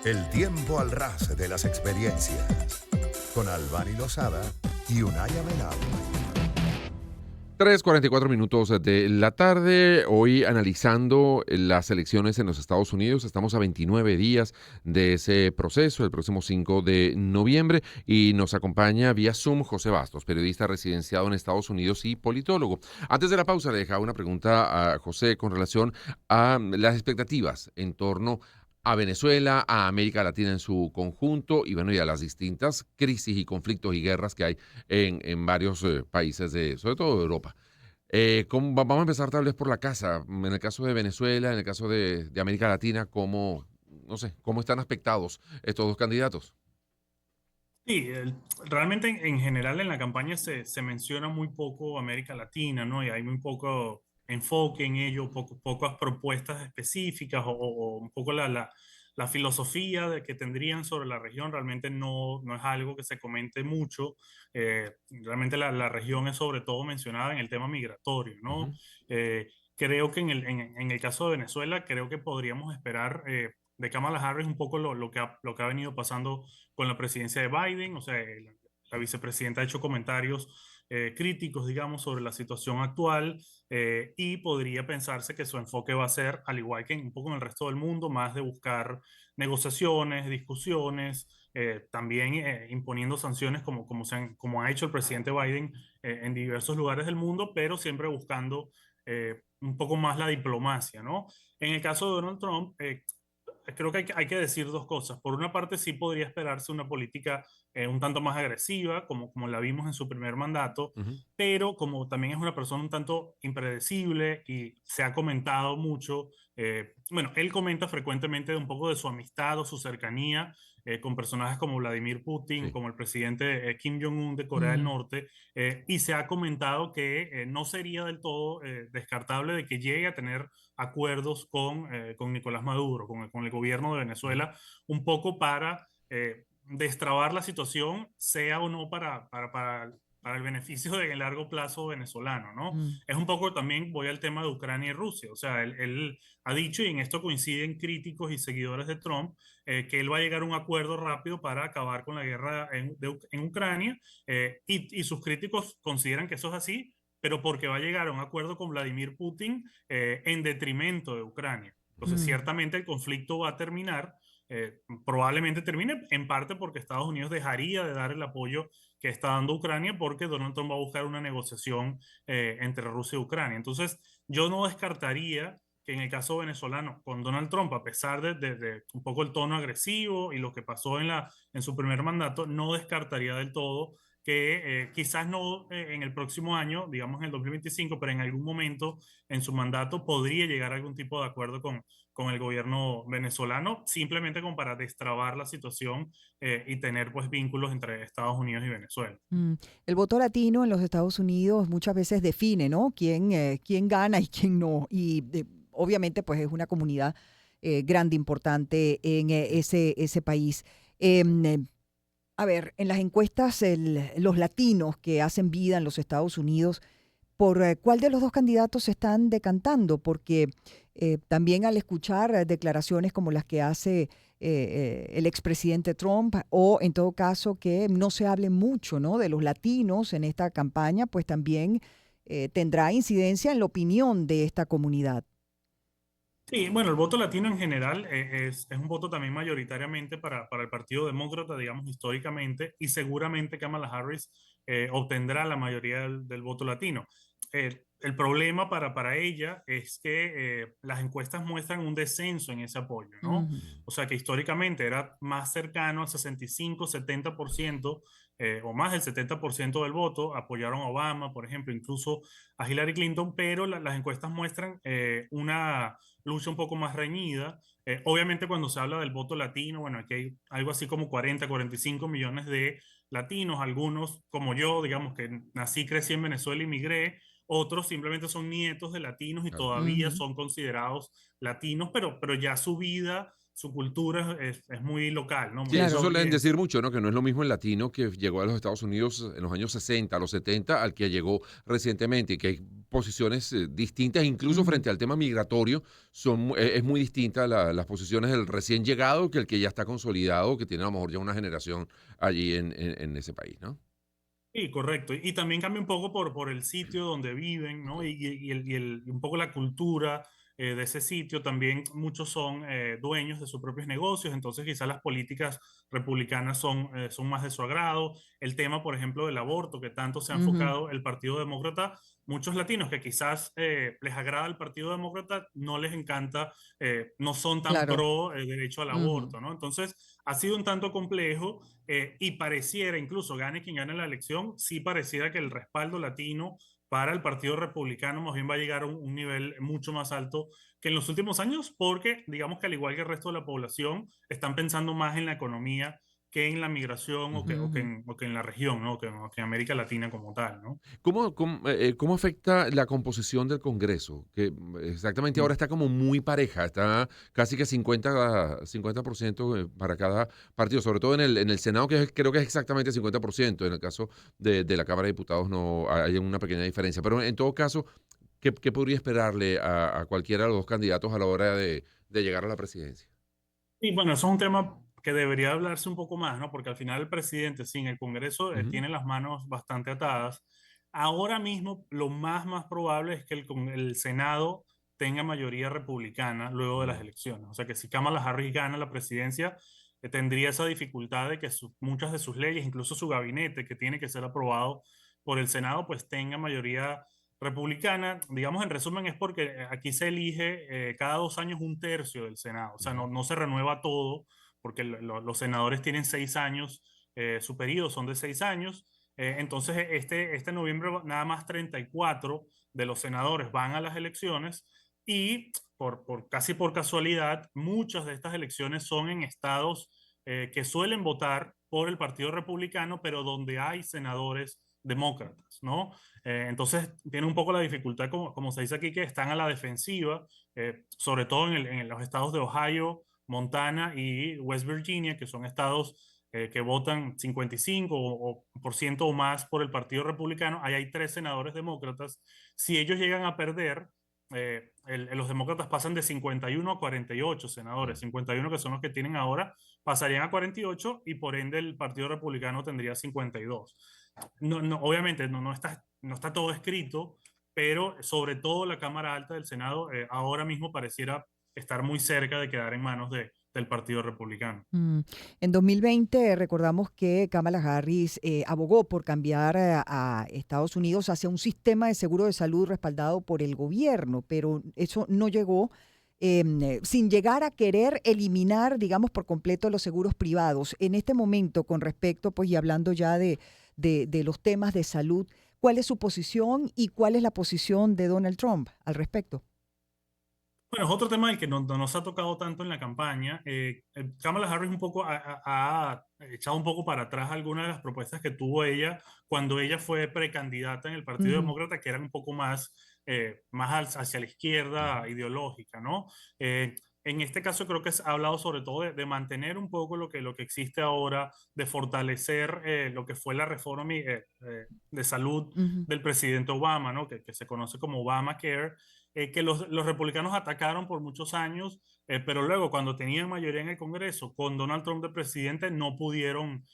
El tiempo al ras de las experiencias. Con Albany Lozada y Unaya Menal. 3:44 de la tarde, hoy analizando las elecciones en los Estados Unidos. Estamos a 29 días de ese proceso, el próximo 5 de noviembre, y nos acompaña vía Zoom José Bastos, periodista residenciado en Estados Unidos y politólogo. Antes de la pausa, le dejaba una pregunta a José con relación a las expectativas en torno a Venezuela, a América Latina en su conjunto, y bueno, y a las distintas crisis y conflictos y guerras que hay en varios países, sobre todo de Europa. Vamos a empezar tal vez por la casa. En el caso de Venezuela, en el caso de América Latina, no sé, cómo están aspectados estos dos candidatos? Sí, realmente en general en la campaña se menciona muy poco América Latina, ¿no? Y hay muy poco enfoque en ello, pocas propuestas específicas o un poco la filosofía que tendrían sobre la región realmente no es algo que se comente mucho. Realmente la región es sobre todo mencionada en el tema migratorio, ¿no? Ujú. Creo que en el caso de Venezuela, creo que podríamos esperar de Kamala Harris un poco lo que ha venido pasando con la presidencia de Biden. O sea, la vicepresidenta ha hecho comentarios críticos, digamos, sobre la situación actual, y podría pensarse que su enfoque va a ser, al igual que un poco en el resto del mundo, más de buscar negociaciones, discusiones, también imponiendo sanciones como ha hecho el presidente Biden en diversos lugares del mundo, pero siempre buscando un poco más la diplomacia, ¿no? En el caso de Donald Trump, creo que hay que decir dos cosas. Por una parte, sí podría esperarse una política un tanto más agresiva, como la vimos en su primer mandato, Ujú. pero como también es una persona un tanto impredecible y se ha comentado mucho, bueno, él comenta frecuentemente un poco de su amistad o su cercanía con personajes como Vladimir Putin, Sí. como el presidente Kim Jong-un de Corea del Mm, Norte, y se ha comentado que no sería del todo descartable de que llegue a tener acuerdos con Nicolás Maduro, con el gobierno de Ujú. Venezuela, un poco para destrabar la situación, sea o no para el beneficio de largo plazo venezolano, ¿no? mm, Es un poco también, voy al tema de Ucrania y Rusia. O sea, él ha dicho, y en esto coinciden críticos y seguidores de Trump, que él va a llegar a un acuerdo rápido para acabar con la guerra en Ucrania, y sus críticos consideran que eso es así, pero porque va a llegar a un acuerdo con Vladimir Putin en detrimento de Ucrania. Entonces, mm, ciertamente el conflicto va a terminar, probablemente termine en parte porque Estados Unidos dejaría de dar el apoyo que está dando Ucrania, porque Donald Trump va a buscar una negociación entre Rusia y Ucrania. Entonces, yo no descartaría que en el caso venezolano, con Donald Trump, a pesar de un poco el tono agresivo y lo que pasó en su primer mandato, no descartaría del todo que quizás no en el próximo año, digamos en el 2025, pero en algún momento en su mandato podría llegar a algún tipo de acuerdo con el gobierno venezolano, simplemente como para destrabar la situación y tener pues vínculos entre Estados Unidos y Venezuela. mm. El voto latino en los Estados Unidos muchas veces define, ¿no? Quién gana y quién no. Y obviamente, pues es una comunidad grande, importante en ese país. Em, eh, a ver, en las encuestas, los latinos que hacen vida en los Estados Unidos, ¿por cuál de los dos candidatos se están decantando? Porque también al escuchar declaraciones como las que hace el expresidente Trump, o en todo caso que no se hable mucho, ¿no?, de los latinos en esta campaña, pues también tendrá incidencia en la opinión de esta comunidad. Sí, bueno, el voto latino en general es un voto también mayoritariamente para el Partido Demócrata, digamos, históricamente, y seguramente Kamala Harris obtendrá la mayoría del voto latino. El problema para ella es que las encuestas muestran un descenso en ese apoyo, ¿no? Ujú. O sea, que históricamente era más cercano al 65-70%, o más del 70% del voto, apoyaron a Obama, por ejemplo, incluso a Hillary Clinton, pero las encuestas muestran una lucha un poco más reñida. Obviamente cuando se habla del voto latino, bueno, aquí hay algo así como 45 millones de latinos, algunos como yo, digamos que nací, crecí en Venezuela y migré, otros simplemente son nietos de latinos y Claro. todavía Ujú. son considerados latinos, pero ya su vida, su cultura es muy local, ¿no? Sí, Muy eso Claro. suelen decir estadounidense. mucho, ¿no? Que no es lo mismo el latino que llegó a los Estados Unidos en los años 60, a los 70, al que llegó recientemente, y que hay posiciones distintas, incluso Ujú. frente al tema migratorio, es muy distinta las posiciones del recién llegado que el que ya está consolidado, que tiene a lo mejor ya una generación allí en ese país, ¿no? Sí, correcto. Y también cambia un poco por el sitio donde viven, ¿no? Y un poco la cultura de ese sitio. También muchos son dueños de sus propios negocios, entonces quizás las políticas republicanas son más de su agrado. El tema, por ejemplo, del aborto, que tanto se ha Ujú. enfocado el Partido Demócrata, muchos latinos que quizás les agrada el Partido Demócrata, no les encanta, no son tan Claro. pro derecho al Ujú. aborto, ¿no? Entonces, ha sido un tanto complejo. Y pareciera, incluso gane quien gane la elección, sí pareciera que el respaldo latino para el Partido Republicano más bien va a llegar a un nivel mucho más alto que en los últimos años, porque digamos que al igual que el resto de la población, están pensando más en la economía que en la migración Ujú, ujú. o que en la región, ¿no? O que en América Latina como tal, ¿no? ¿Cómo afecta la composición del Congreso? Que exactamente ahora Mm. está como muy pareja, está casi que 50% para cada partido, sobre todo en el Senado, creo que es exactamente 50%. En el caso de la Cámara de Diputados no hay una pequeña diferencia. Pero en todo caso, ¿qué podría esperarle a cualquiera de los dos candidatos a la hora de llegar a la presidencia? Y bueno, eso es un tema que debería hablarse un poco más, ¿no? Porque al final el presidente sin el Congreso Ujú. tiene las manos bastante atadas. Ahora mismo lo más probable es que el Senado tenga mayoría republicana luego de las Mm. elecciones. O sea que si Kamala Harris gana la presidencia, tendría esa dificultad de que muchas de sus leyes, incluso su gabinete, que tiene que ser aprobado por el Senado, pues tenga mayoría republicana. Digamos, en resumen, es porque aquí se elige cada 2 años un tercio del Senado. O sea, Ujú. no se renueva todo, porque los senadores tienen 6 años, su periodo son de 6 años. Entonces, este noviembre nada más 34 de los senadores van a las elecciones y casi por casualidad, muchas de estas elecciones son en estados que suelen votar por el Partido Republicano, pero donde hay senadores demócratas, ¿no? Entonces, tiene un poco la dificultad, como se dice aquí, que están a la defensiva, sobre todo en los estados de Ohio, Montana y West Virginia, que son estados que votan 55 por ciento o más por el Partido Republicano. Ahí hay 3 senadores demócratas. Si ellos llegan a perder, los demócratas pasan de 51 a 48 senadores. Mm. 51 que son los que tienen ahora, pasarían a 48 y por ende el Partido Republicano tendría 52. Obviamente no está todo escrito, pero sobre todo la Cámara Alta del Senado ahora mismo pareciera estar muy cerca de quedar en manos del Partido Republicano. Mm. En 2020 recordamos que Kamala Harris abogó por cambiar a Estados Unidos hacia un sistema de seguro de salud respaldado por el gobierno, pero eso no llegó sin llegar a querer eliminar, digamos, por completo los seguros privados. En este momento, con respecto, pues, y hablando ya de los temas de salud, ¿cuál es su posición y cuál es la posición de Donald Trump al respecto? Bueno, es otro tema del que no nos ha tocado tanto en la campaña. Kamala Harris un poco ha echado un poco para atrás algunas de las propuestas que tuvo ella cuando ella fue precandidata en el Partido Ujú. Demócrata, que eran un poco más hacia la izquierda Ujú. ideológica, ¿no? En este caso creo que ha hablado sobre todo de mantener un poco lo que existe ahora, de fortalecer lo que fue la reforma de salud Ujú. del presidente Obama, ¿no? Que se conoce como Obamacare, que los republicanos atacaron por muchos años, pero luego cuando tenían mayoría en el Congreso, con Donald Trump de presidente, no pudieron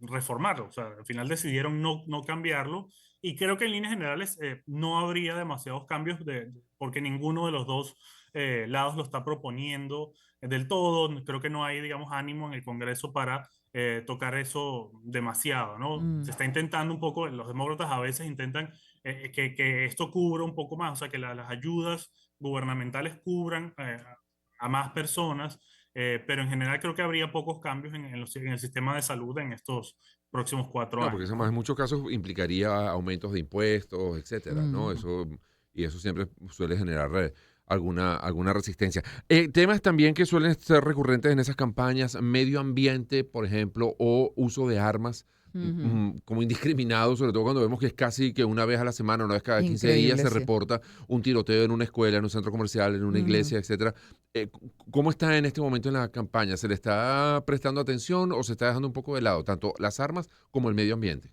reformarlo. O sea, al final decidieron no cambiarlo. Y creo que en líneas generales no habría demasiados cambios porque ninguno de los dos lados lo está proponiendo del todo. Creo que no hay, digamos, ánimo en el Congreso para tocar eso demasiado, ¿no? Se Mm. está intentando un poco, los demócratas a veces intentan que esto cubra un poco más, o sea, que las ayudas gubernamentales cubran a más personas, pero en general creo que habría pocos cambios en el sistema de salud en estos próximos cuatro No, porque años, eso más en ¿no? muchos casos implicaría aumentos de impuestos, etcétera, ¿no? Ujú. Y eso siempre suele generar alguna resistencia. Temas también que suelen ser recurrentes en esas campañas, medio ambiente, por ejemplo, o uso de armas Ujú. como indiscriminado, sobre todo cuando vemos que es casi que una vez a la semana, una vez cada 15 días Increíble, se sí. reporta un tiroteo en una escuela, en un centro comercial, en una Ujú. iglesia, etcétera. ¿Cómo está en este momento en la campaña? ¿Se le está prestando atención o se está dejando un poco de lado tanto las armas como el medio ambiente?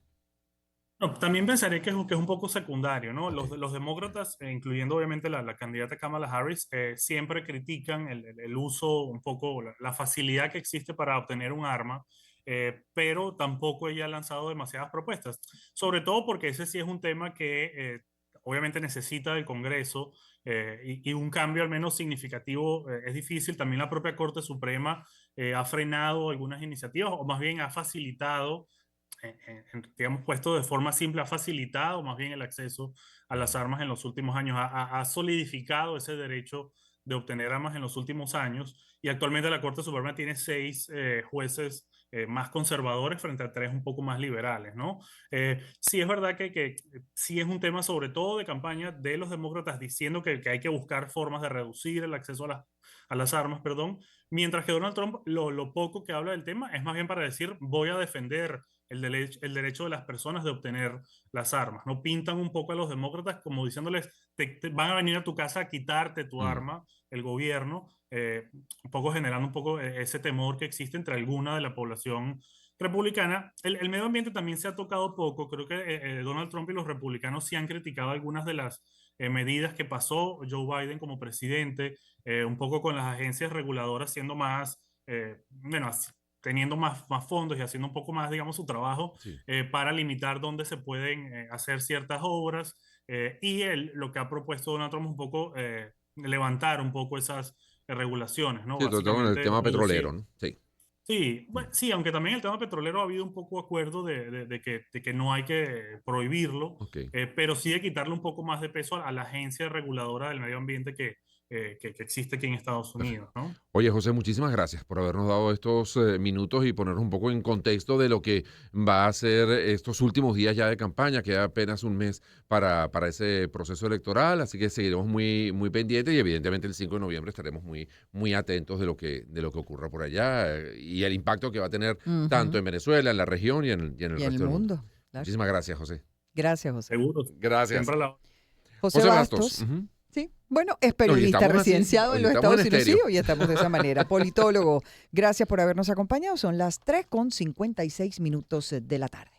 No, también pensaría que es un poco secundario, ¿no? Los demócratas, incluyendo obviamente la candidata Kamala Harris, siempre critican el uso, un poco la facilidad que existe para obtener un arma, pero tampoco ella ha lanzado demasiadas propuestas, sobre todo porque ese sí es un tema que obviamente necesita del Congreso, y un cambio al menos significativo es difícil. También la propia Corte Suprema ha frenado algunas iniciativas, o más bien ha facilitado, digamos, puesto de forma simple, ha facilitado más bien el acceso a las armas en los últimos años, ha solidificado ese derecho de obtener armas en los últimos años, y actualmente la Corte Suprema tiene 6 jueces más conservadores frente a 3 un poco más liberales, ¿no? Sí es verdad que sí es un tema sobre todo de campaña de los demócratas diciendo que hay que buscar formas de reducir el acceso a las armas, perdón, mientras que Donald Trump lo poco que habla del tema es más bien para decir voy a defender el derecho de las personas de obtener las armas, ¿no? Pintan un poco a los demócratas como diciéndoles, te van a venir a tu casa a quitarte tu Mm. arma, el gobierno, un poco generando un poco ese temor que existe entre alguna de la población republicana. El medio ambiente también se ha tocado poco. Creo que Donald Trump y los republicanos sí han criticado algunas de las medidas que pasó Joe Biden como presidente, un poco con las agencias reguladoras siendo más, bueno, teniendo más fondos y haciendo un poco más, digamos, su trabajo Sí. para limitar dónde se pueden hacer ciertas obras. Y lo que ha propuesto Donald Trump es un poco levantar un poco esas regulaciones, ¿no? Sí, sobre todo con el Básicamente tema petrolero, reducir. ¿no? Sí. Sí, Mm. bueno, sí, aunque también el tema petrolero ha habido un poco acuerdo de que no hay que prohibirlo, Ok. pero sí de quitarle un poco más de peso a la agencia reguladora del medio ambiente que existe aquí en Estados Perfecto. Unidos, ¿no? Oye, José, muchísimas gracias por habernos dado estos minutos y ponernos un poco en contexto de lo que va a ser estos últimos días ya de campaña. Queda apenas un mes para ese proceso electoral, así que seguiremos muy pendientes y evidentemente el 5 de noviembre estaremos muy atentos de lo que ocurra por allá y el impacto que va a tener tanto Ujú. en Venezuela, en la región y en el Y en el resto del mundo. mundo. Claro. Muchísimas gracias, José. Gracias, José. Seguro, Gracias. siempre a la... José José Bastos. Bastos. Ujú. Sí, bueno, es Hoy periodista estamos así, residenciado en hoy los estamos en Estados Unidos. Sí, estéreo. hoy estamos de esa manera. Politólogo, gracias por habernos acompañado. Son las 3:56 de la tarde.